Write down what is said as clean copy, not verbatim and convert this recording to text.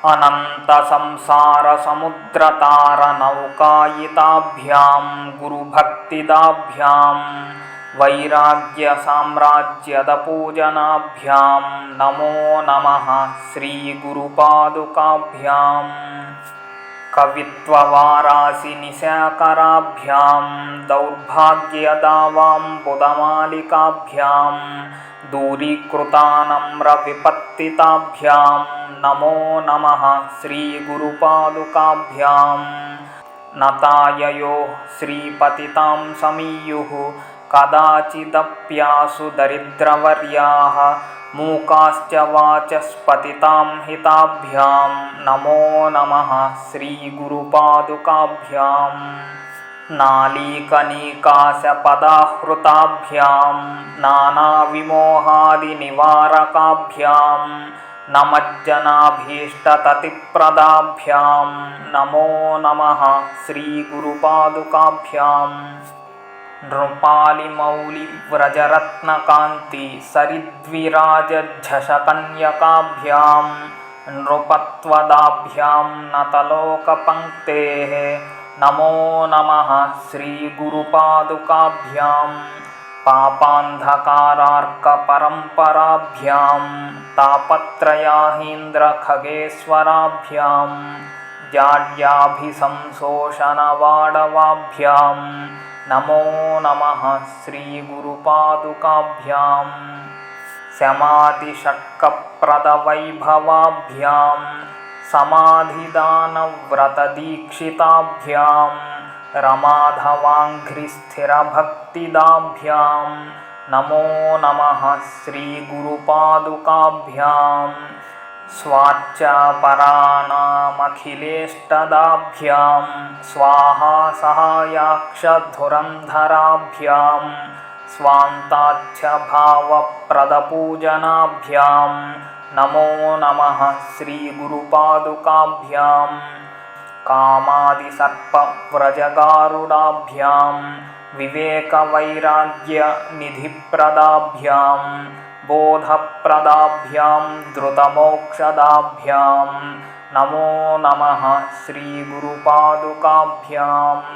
अनन्तसंसारसमुद्रतारनौकायिताभ्यां गुरुभक्तिदाभ्यां वैराग्यसाम्राज्यदपूजनाभ्यां नमो नमः श्रीगुरुपादुकाभ्याम्। कवित्ववारासिनिशाकराभ्यां दौर्भाग्यदावाम्बुदमालिकाभ्यां दूरीकृतानम्रविपत्तिताभ्यां नमो नमः श्रीगुरुपादुकाभ्याम्। नताययो श्रीपतितां समीयुः कदाचिदप्यासु दरिद्रवर्याः मूकाश्च वाचस्पतितां हिताभ्यां नमो नमः श्रीगुरुपादुकाभ्याम्। नालीकनीकाशपदाहृताभ्यां नानाविमोहादिनिवारकाभ्यां नमज्जनाभीष्टततिप्रदाभ्यां नमो नमः श्रीगुरुपादुकाभ्याम्। नृपालिमौलिव्रजरत्नकान्ति सरिद्विराजझषकन्यकाभ्यां नृपत्वदाभ्यां नतलोकपङ्क्तेः नमो नमः श्रीगुरुपादुकाभ्याम्। पापान्धकारार्कपरम्पराभ्यां तापत्रयाहीन्द्रखगेश्वराभ्यां जाड्याभिसंशोषणवाडवाभ्यां नमो नमः श्रीगुरुपादुकाभ्याम्। शमादिषट्कप्रदवैभवाभ्यां समाधिदानव्रतदीक्षिताभ्यां रमाधवाङ्घ्रिस्थिरभक्तिदाभ्यां नमो नमः श्रीगुरुपादुकाभ्याम्। स्वाच्चापराणामखिलेष्टदाभ्यां स्वाहा सहायाक्षधुरन्धराभ्यां स्वान्ताच्छभावप्रदपूजनाभ्यां नमो नमः श्रीगुरुपादुकाभ्याम्। कामादिसर्पव्रजगारुडाभ्यां विवेकवैराग्यनिधिप्रदाभ्यां बोधप्रदाभ्यां धृतमोक्षदाभ्यां नमो नमः श्रीगुरुपादुकाभ्याम्।